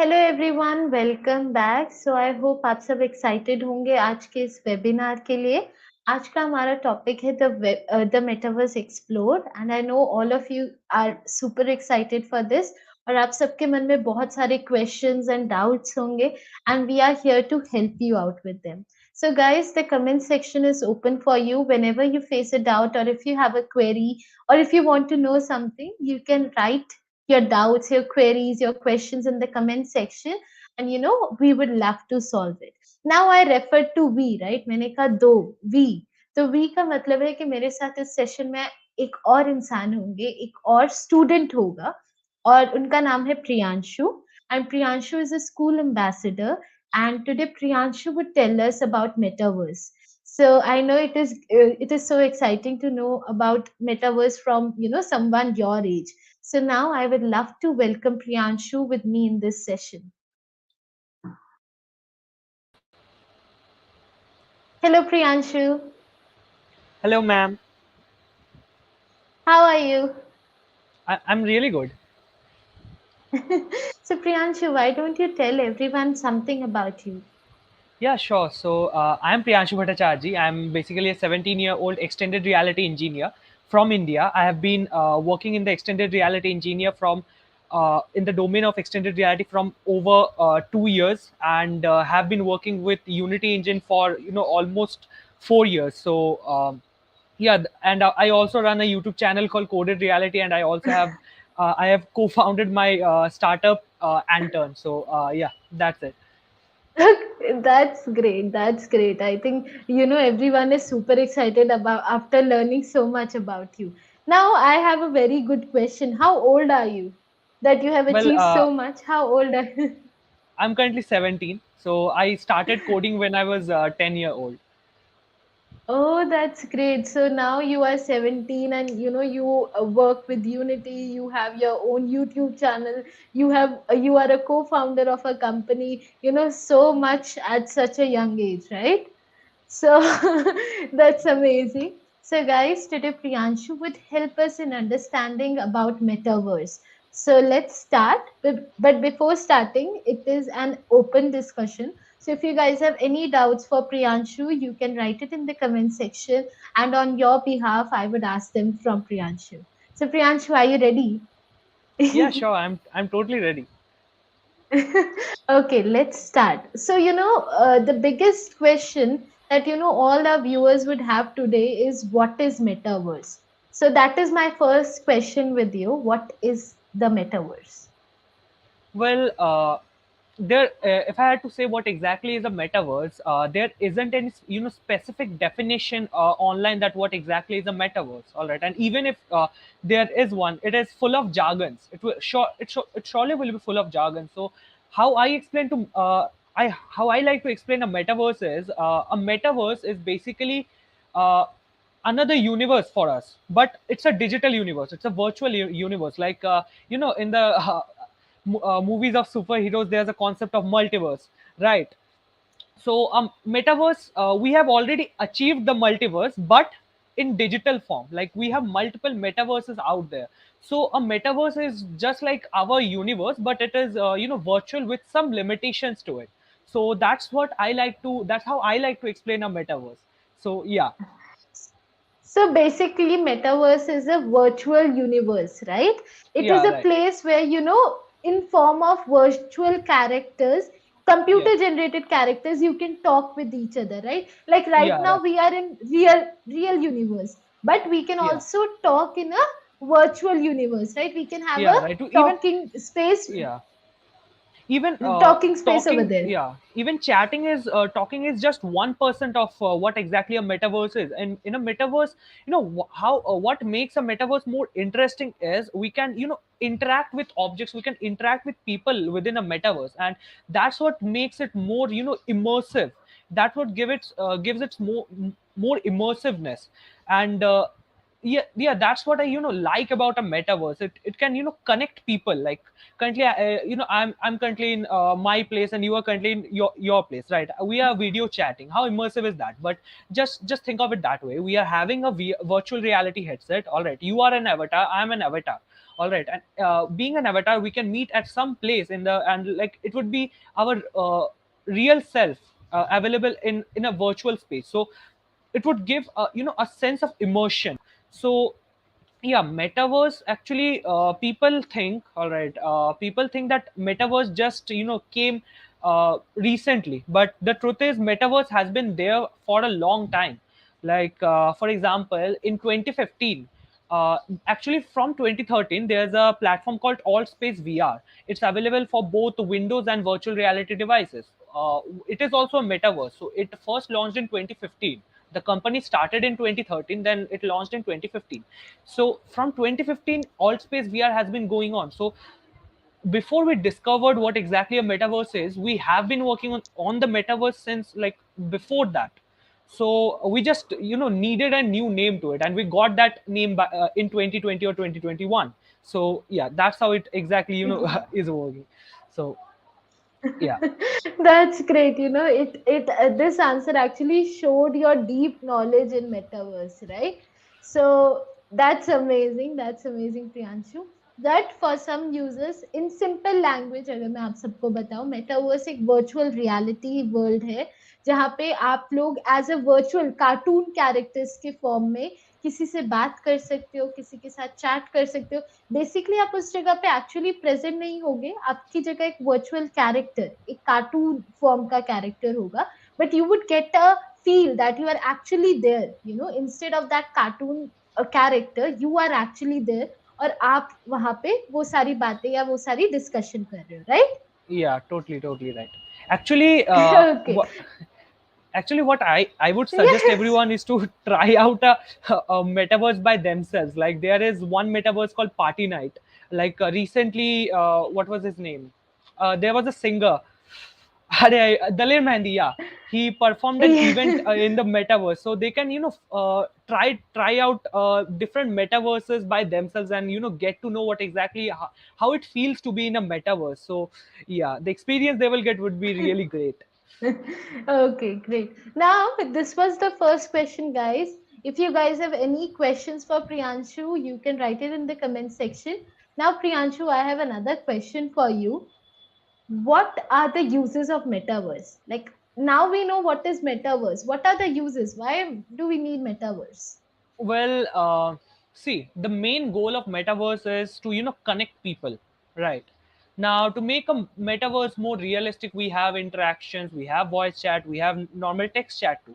Hello everyone, welcome back. So I hope आप सब excited होंगे आज के इस वेबिनार के लिए। आज का हमारा टॉपिक है the metaverse explore and I know all of you are super excited for this. और आप सबके मन में बहुत सारे क्वेश्चंस एंड डाउट्स होंगे and we are here to help you out with them. So guys, the comment section is open for you whenever you face a doubt or if you have a query or if you want to know something, you can write your doubts, your queries, your questions in the comment section, and we would love to solve it. Now I referred to we, right? मैंने कहा दो we. तो we का मतलब है कि मेरे साथ इस सेशन में एक और इंसान होंगे, एक और स्टूडेंट होगा और उनका नाम है Priyanshu. And Priyanshu is a school ambassador, and today Priyanshu would tell us about metaverse. So I know it is so exciting to know about metaverse from someone your age. So now I would love to welcome Priyanshu with me in this session. Hello Priyanshu, Hello, ma'am. how are you? I'm really good. So Priyanshu, why don't you tell everyone something about you? Yeah, sure. So, I'm Priyanshu Bhattacharjee. I'm basically a 17-year-old extended reality engineer from India. I have been working in the extended reality engineer from in the domain of extended reality from over 2 years, and have been working with Unity Engine for almost 4 years. So, yeah, and I also run a YouTube channel called Coded Reality, and I have co-founded my startup Antern. So, yeah, that's it. That's great. That's great. I think everyone is super excited about after learning so much about you. Now I have a very good question. How old are you? That you have Well, achieved so much. How old are you? I'm currently 17, so I started coding when I was 10-year old. Oh, that's great. So now you are 17 and you work with Unity, you have your own YouTube channel, you are a co-founder of a company, so much at such a young age, right? So that's amazing. So guys, today Priyanshu would help us in understanding about metaverse. So let's start. But before starting, it is an open discussion. So if you guys have any doubts for Priyanshu, you can write it in the comment section. And on your behalf, I would ask them from Priyanshu. So Priyanshu, are you ready? Yeah, sure. I'm totally ready. Okay, let's start. So, the biggest question that, all our viewers would have today is what is metaverse? So, that is my first question with you. What is the metaverse? Well, if I had to say what exactly is a metaverse, there isn't any specific definition online that what exactly is a metaverse. All right, and even if there is one, it is full of jargons. It surely will be full of jargon. So, how I explain to how I like to explain a metaverse is basically uh, another universe for us, but it's a digital universe. It's a virtual universe, like in the movies of superheroes, there's a concept of multiverse, right? So metaverse, we have already achieved the multiverse, but in digital form. Like, we have multiple metaverses out there. So a metaverse is just like our universe, but it is virtual with some limitations to it. So that's how I like to explain a metaverse. So yeah. So basically, metaverse is a virtual universe, right? It is Yeah, a right. place where, in form of virtual characters, Yeah. computer generated characters, you can talk with each other, right? Like right Yeah, now right. we are in real universe, but we can Yeah. also talk in a virtual universe, right? We can have a Yeah, right. To even talking space, Yeah, even talking space over talking there. yeah, even chatting is talking is just 1% of what exactly a metaverse is. And in a metaverse, how what makes a metaverse more interesting is we can interact with objects, we can interact with people within a metaverse, and that's what makes it more immersive. That's what gives it more immersiveness. And yeah, that's what I like about a metaverse. It can connect people. Like currently, I'm currently in my place, and you are currently in your place, right? We are video chatting. How immersive is that? But just think of it that way. We are having a virtual reality headset. All right, you are an avatar, I'm an avatar. All right, and being an avatar, we can meet at some place in the, and like it would be our real self available in a virtual space. So it would give a sense of immersion. So yeah, metaverse actually, people think that metaverse just came recently, but the truth is metaverse has been there for a long time. Like for example, in 2015, uh, actually from 2013, there's a platform called Allspace VR. It's available for both Windows and virtual reality devices. It is also a metaverse. So it first launched in 2015. The company started in 2013, then it launched in 2015. So from 2015, Allspace VR has been going on. So before we discovered what exactly a metaverse is, we have been working on the metaverse since like before that. So we just needed a new name to it, and we got that name in 2020 or 2021. So yeah, that's how it exactly is working. So yeah. That's great. This answer actually showed your deep knowledge in metaverse, right? So that's amazing. That's amazing, Priyanshu. That for some users in simple language, अगर मैं आप सबको बताऊं, metaverse एक virtual reality world है जहाँ पे आप लोग as a virtual cartoon characters के form में किसी से बात कर सकते हो, किसी के साथ चैट कर सकते हो। बेसिकली आप उस जगह पे एक्चुअली प्रेजेंट नहीं होगे, आपकी जगह एक वर्चुअल कैरेक्टर, एक कार्टून फॉर्म का कैरेक्टर होगा, but you would get a feel that you are actually there, instead of that cartoon character you are actually there, और आप वहां पे वो सारी बातें या वो सारी डिस्कशन कर रहे हो, right? Yeah, totally right. Actually, okay. what I would suggest yes. everyone is to try out a metaverse by themselves. Like there is one metaverse called Party Night. Like recently, what was his name? There was a singer, Dalir Mehndi. Yeah, he performed an event in the metaverse, so they can try out different metaverses by themselves, and get to know what exactly how it feels to be in a metaverse. So yeah, the experience they will get would be really great. Okay, great. Now, this was the first question, guys. If you guys have any questions for Priyanshu, you can write it in the comment section. Now, Priyanshu, I have another question for you. What are the uses of metaverse? Like, now we know what is metaverse. What are the uses? Why do we need metaverse? Well, see, the main goal of metaverse is to connect people, right? Now, to make a metaverse more realistic, we have interactions, we have voice chat, we have normal text chat too.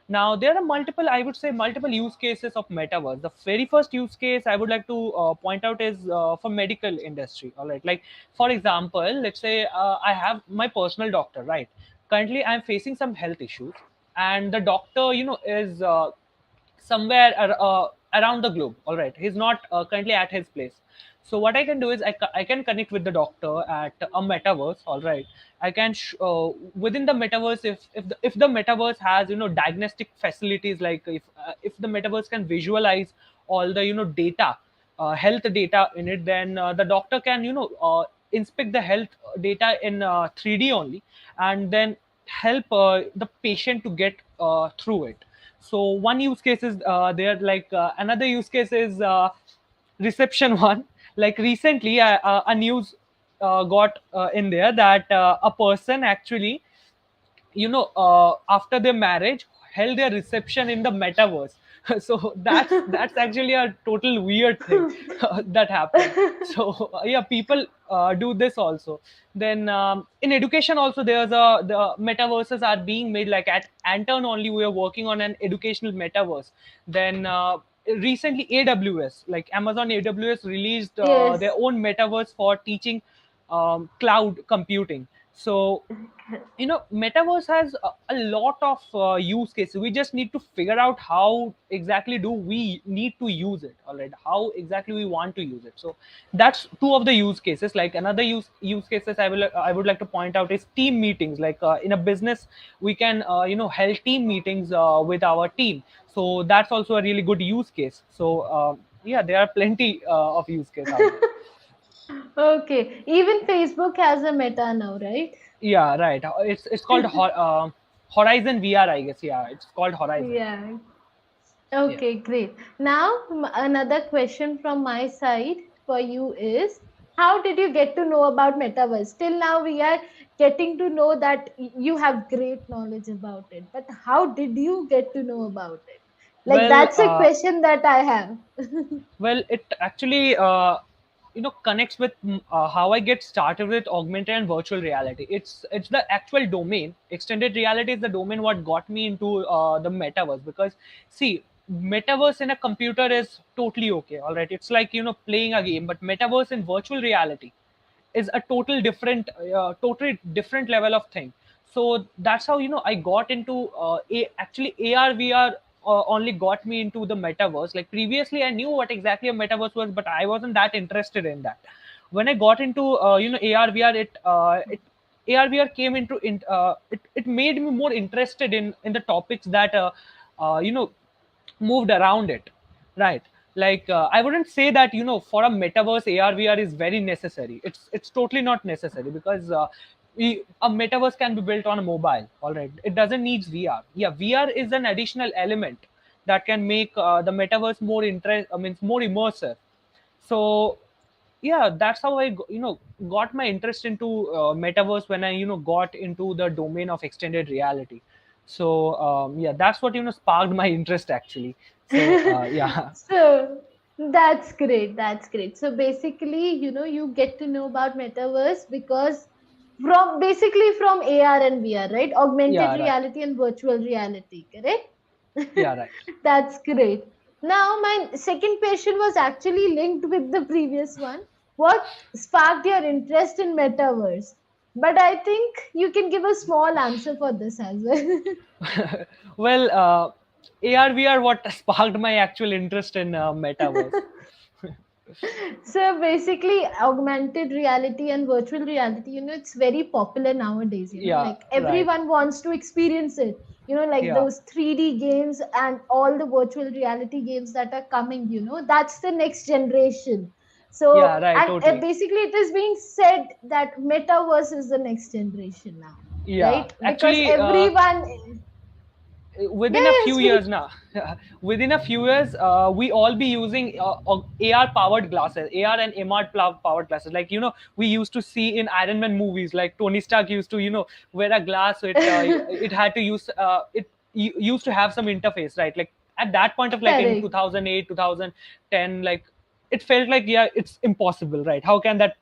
Now, there are multiple, I would say, multiple use cases of metaverse. The very first use case I would like to point out is for medical industry. All right, like for example, let's say I have my personal doctor, right? Currently, I'm facing some health issues, and the doctor, is somewhere around the globe. All right, he's not currently at his place. So what I can do is I can connect with the doctor at a metaverse. All right, I can within the metaverse, if the metaverse has diagnostic facilities, like if the metaverse can visualize all the data, health data in it, then the doctor can inspect the health data in 3D only, and then help the patient to get through it. So one use case is there. Like another use case is reception one. Like recently a news got in there that a person actually after their marriage held their reception in the metaverse. So that's actually a total weird thing that happened. So yeah, people do this also. Then in education also, there's a the metaverses are being made. Like at Anton only, we are working on an educational metaverse. Then recently AWS, like Amazon AWS, released their Yes. own metaverse for teaching cloud computing. So metaverse has a lot of use cases. We just need to figure out how exactly do we need to use it, all right, how exactly we want to use it. So that's two of the use cases. Like another use cases I would like to point out is team meetings. Like in a business, we can held team meetings with our team. So that's also a really good use case. So yeah, there are plenty of use case out there. Okay, even Facebook has a meta now, right? Yeah, right. It's called Horizon VR, I guess. Yeah, it's called Horizon. Yeah. Yeah. Okay, great. Now, another question from my side for you is, how did you get to know about Metaverse? Till now, we are getting to know that you have great knowledge about it. But how did you get to know about it? Like, Well, that's a question that I have. it actually connects with how I get started with augmented and virtual reality. It's the actual domain. Extended reality is the domain what got me into the metaverse. Because see, metaverse in a computer is totally okay. All right, it's like playing a game, but metaverse in virtual reality is a totally different level of thing. So that's how I got into actually AR VR only got me into the metaverse. Like previously I knew what exactly a metaverse was, but I wasn't that interested in that. When I got into AR VR, it AR VR came into it made me more interested in the topics that moved around it, right? Like I wouldn't say that for a metaverse AR VR is very necessary. It's totally not necessary, because a metaverse can be built on a mobile, all right. It doesn't need VR. Yeah, VR is an additional element that can make the metaverse more more immersive. So yeah, that's how I got my interest into metaverse when I got into the domain of extended reality. So yeah, that's what sparked my interest actually. So yeah. So that's great. That's great. So basically, you get to know about metaverse because from AR and VR, right? Augmented Yeah, right. reality and virtual reality, correct? Yeah, right. That's great. Now, my second question was actually linked with the previous one. What sparked your interest in metaverse? But I think you can give a small answer for this as well. Well, AR VR what sparked my actual interest in metaverse. So basically, augmented reality and virtual reality, it's very popular nowadays, Yeah, like right. everyone wants to experience it, like Yeah. those 3D games and all the virtual reality games that are coming, that's the next generation. So, Yeah, right, and totally. basically, it is being said that metaverse is the next generation now, Yeah, right? Because actually, everyone, yeah, within a yeah, few speak. years now, within a few years we all be using AR powered glasses, AR and MR powered glasses. Like we used to see in Iron Man movies, like Tony Stark used to wear a glass. So it had to use used to have some interface, right? Like at that point of, like, in Correct. 2008 2010, like it felt like, yeah, it's impossible, right? How can that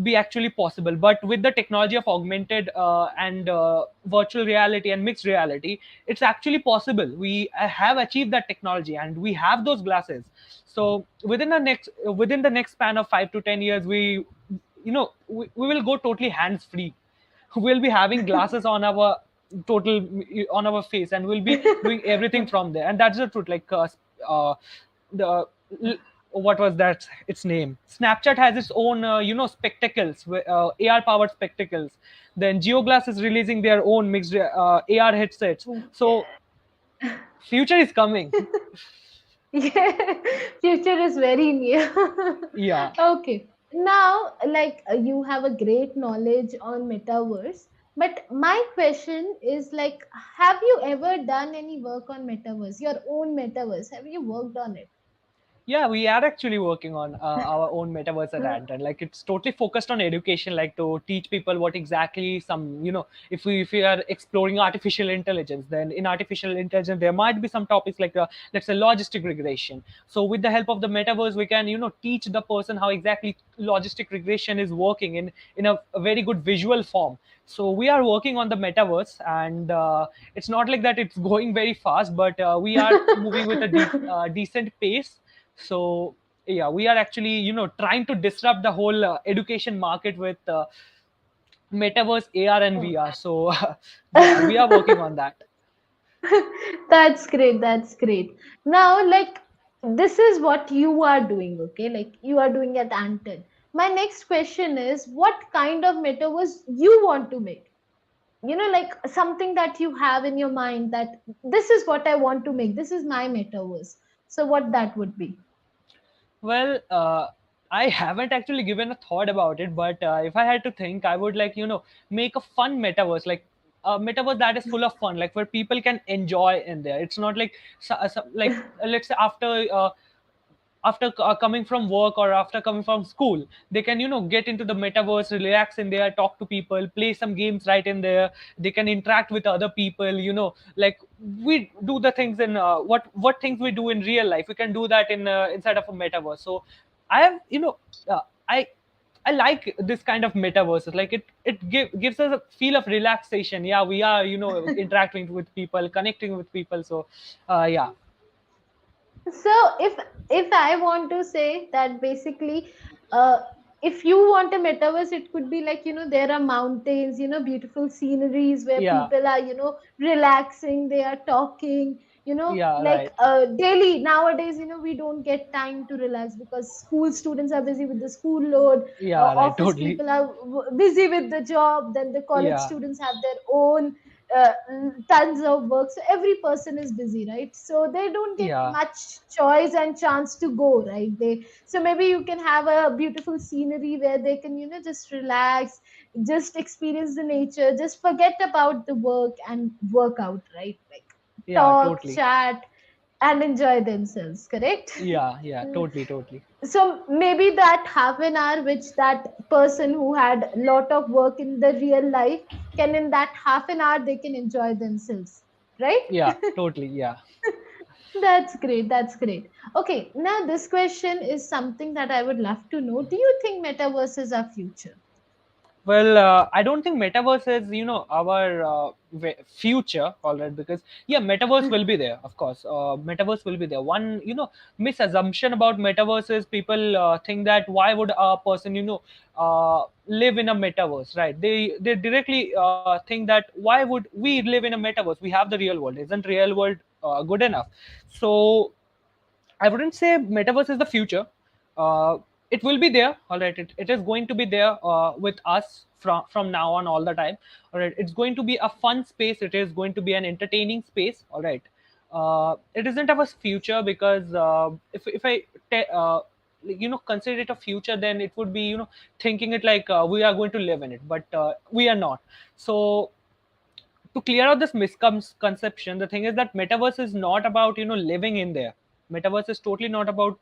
be actually possible? But with the technology of augmented and virtual reality and mixed reality, it's actually possible. We have achieved that technology and we have those glasses. So within the next span of 5 to 10 years, we will go totally hands free. We'll be having glasses on our total on our face, and we'll be doing everything from there. And that's the truth. Like the what was that, its name, Snapchat has its own spectacles, AR powered spectacles. Then GeoGlass is releasing their own mixed AR headsets. So future is coming. Yeah, future is very near. Yeah. Okay. Now, like you have a great knowledge on metaverse, but my question is like, have you ever done any work on metaverse, your own metaverse? Have you worked on it? Yeah, we are actually working on our own metaverse at Anton. Like it's totally focused on education, like to teach people what exactly if we are exploring artificial intelligence, then in artificial intelligence there might be some topics like let's say logistic regression. So with the help of the metaverse, we can teach the person how exactly logistic regression is working in a very good visual form. So we are working on the metaverse, and it's not like that it's going very fast, but we are moving with a decent pace. So yeah, we are actually trying to disrupt the whole education market with metaverse, AR and Oh. VR. So yeah, we are working on that. That's great. That's great. Now, like, this is what you are doing, okay? Like, you are doing at Anton. My next question is, what kind of metaverse you want to make? You know, like something that you have in your mind that this is what I want to make. This is my metaverse. So, what that would be? Well, I haven't actually given a thought about it, but if I had to think, I would like, make a fun metaverse, like a metaverse that is full of fun, like where people can enjoy in there. It's not like, like let's say after coming from work or after coming from school, they can get into the metaverse, relax in there, talk to people, play some games right in there. They can interact with other people, like we do the things in what things we do in real life, we can do that in inside of a metaverse. So I have uh, i I like this kind of metaverses. Like gives us a feel of relaxation. Yeah, we are interacting with people, connecting with people. So yeah. So if I want to say that basically, uh, if you want a metaverse, it could be like, there are mountains, beautiful sceneries where Yeah, people are, relaxing, they are talking, yeah, like right. daily nowadays, we don't get time to relax because school students are busy with the school load, Yeah, right. office Totally. people are busy with the job, then the college Yeah, students have their own uh, tons of work, so every person is busy, right? So they don't get yeah, much choice and chance to go, right? So maybe you can have a beautiful scenery where they can just relax, just experience the nature, just forget about the work and work out, right? Like yeah, talk, totally. chat, and enjoy themselves, correct? Yeah, yeah, totally, totally. So maybe that half an hour which that person who had lot of work in the real life can, in that half an hour they can enjoy themselves, right? Yeah, totally. Yeah. That's great, that's great. Okay, now this question is something that I would love to know. Do you think metaverses are future? Well, I don't think metaverse is our future, all right? Because yeah, metaverse will be there, of course. Metaverse will be there. One misassumption about metaverse is people think that why would a person live in a metaverse, right? They directly think that why would we live in a metaverse? We have the real world. Isn't real world good enough? So I wouldn't say metaverse is the future. It will be there, all right. It is going to be there with us from now on all the time, all right. It's going to be a fun space. It is going to be an entertaining space, all right. It isn't of a future because if I consider it a future, then it would be thinking it like we are going to live in it, but we are not. So to clear out this misconception, the thing is that metaverse is not about living in there. Metaverse is totally not about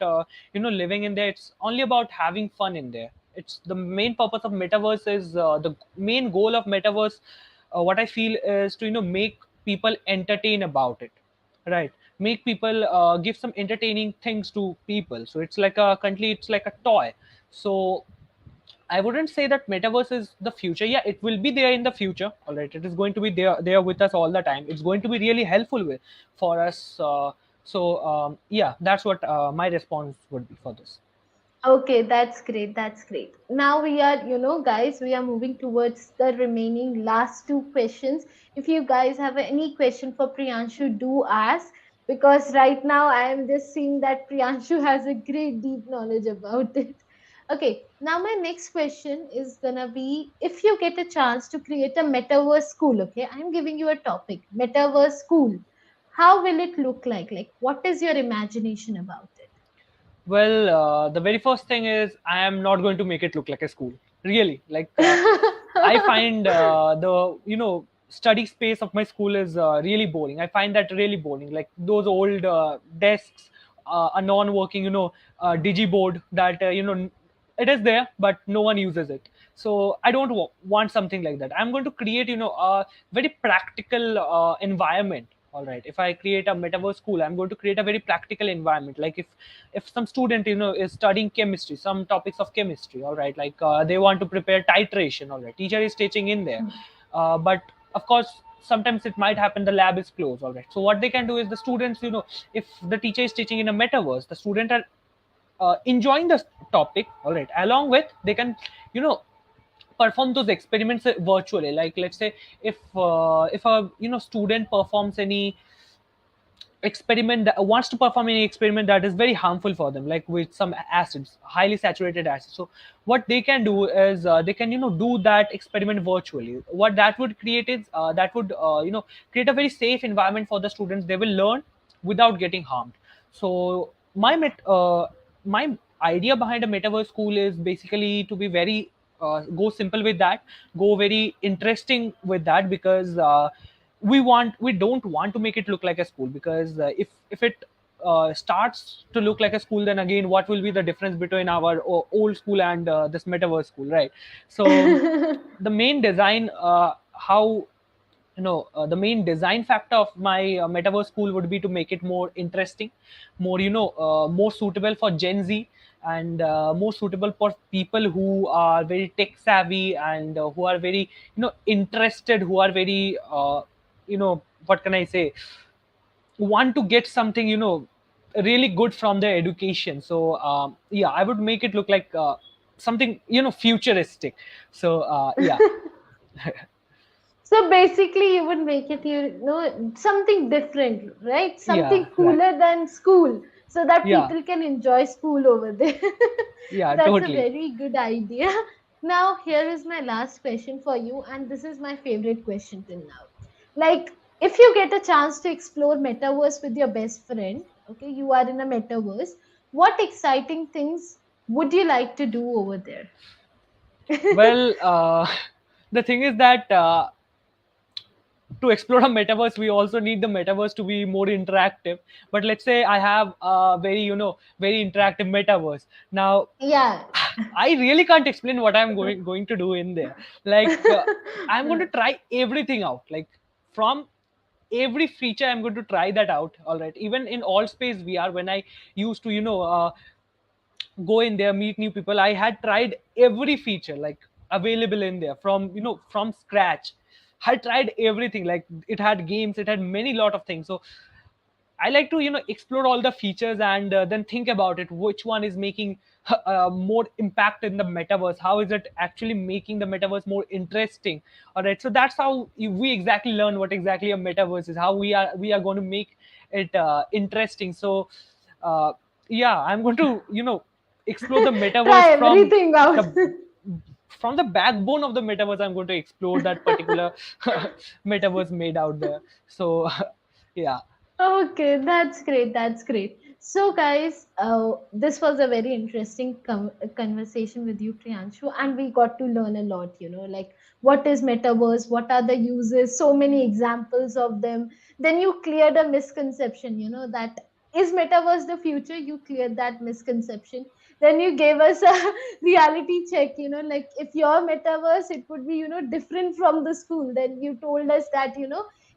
living in there. It's only about having fun in there. It's the main purpose of metaverse is the main goal of metaverse. What I feel is to make people entertain about it, right? Make people give some entertaining things to people. So it's like a country, it's like a toy. So I wouldn't say that metaverse is the future. Yeah, it will be there in the future. All right, it is going to be there with us all the time. It's going to be really helpful for us. Yeah, that's what my response would be for this. Okay, that's great. That's great. Now we are, guys, we are moving towards the remaining last two questions. If you guys have any question for Priyanshu, do ask, because right now I am just seeing that Priyanshu has a great deep knowledge about it. Okay, now my next question is gonna be, if you get a chance to create a metaverse school, okay, I'm giving you a topic, metaverse school. How will it look like? Like, what is your imagination about Well, the very first thing is I am not going to make it look like a school. Really, like I it? find the study space of my school is really boring. I find that really boring. Like those old desks, a non-working digiboard that it is there, but no one uses it. So I don't want something like that. I'm going to create a very practical environment. All right, if I create a metaverse school, I'm going to create a very practical environment. Like if some student is studying chemistry, some topics of chemistry, all right, like they want to prepare titration, all right, teacher is teaching in there, but of course sometimes it might happen the lab is closed, all right. So what they can do is the students, if the teacher is teaching in a metaverse, the student are enjoying the topic, all right, along with they can you know perform those experiments virtually. Like, let's say, if a student performs any experiment, that wants to perform any experiment that is very harmful for them, like with some acids, highly saturated acids, so what they can do is, they can do that experiment virtually. What that would create is, that would create a very safe environment for the students. They will learn without getting harmed. So my idea behind a metaverse school is basically to be very, go simple with that, go very interesting with that, because we don't want to make it look like a school, because if it starts to look like a school, then again, what will be the difference between our old school and this metaverse school, right? So the main design, how the main design factor of my metaverse school would be to make it more interesting, more more suitable for Gen Z, and more suitable for people who are very tech savvy, and who are very interested, who are very what can I say, want to get something really good from their education. So yeah, I would make it look like something futuristic. So yeah. So basically, you would make it, something different, right? Yeah, Something right. cooler than school, so that Yeah, people can enjoy school over there. yeah, That's a totally. very good idea. Now, here is my last question for you, and this is my favorite question till now. Like, if you get a chance to explore metaverse with your best friend, okay, you are in a metaverse, what exciting things would you like to do over there? Well, the thing is that, to explore a metaverse, we also need the metaverse to be more interactive. But let's say I have a very, very interactive metaverse. Now, Yeah. I really can't explain what I'm going to do in there. Like, I'm going to try everything out. Like, from every feature, I'm going to try that out. All right. Even in all space VR, when I used to, go in there, meet new people, I had tried every feature like available in there, from from scratch. I tried everything. Like, it had games, it had many lot of things. So I like to explore all the features, and then think about it, which one is making more impact in the metaverse, how is it actually making the metaverse more interesting. All right, so that's how we exactly learn what exactly a metaverse is, how we are going to make it interesting. So uh, yeah, I'm going to explore the metaverse Try everything out. the from the backbone of the metaverse. I'm going to explore that particular metaverse made out there. So yeah. Okay, that's great. That's great. So, guys, this was a very interesting conversation with you, Priyanshu, and we got to learn a lot. Like what is metaverse, what are the uses, so many examples of them. Then you cleared a misconception. That is metaverse the future. You cleared that misconception. Then you gave us a reality check. Like if your metaverse, it would be different from the school. Then you told us that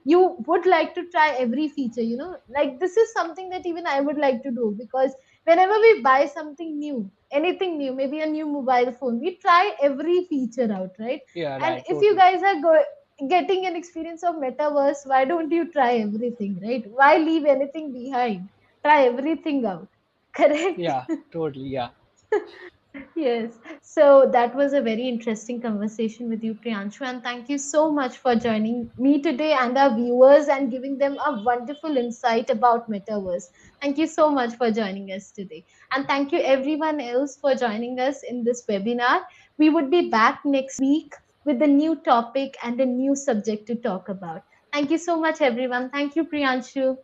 you would like to try every feature. Like this is something that even I would like to do, because whenever we buy something new, anything new, maybe a new mobile phone, we try every feature out, right? Yeah, And right, if you totally. guys are getting an experience of metaverse, why don't you try everything, right? Why leave anything behind? Try everything out. Correct. Yeah, totally. Yeah. Yes. So that was a very interesting conversation with you, Priyanshu. And thank you so much for joining me today and our viewers and giving them a wonderful insight about Metaverse. Thank you so much for joining us today. And thank you everyone else for joining us in this webinar. We would be back next week with a new topic and a new subject to talk about. Thank you so much, everyone. Thank you, Priyanshu.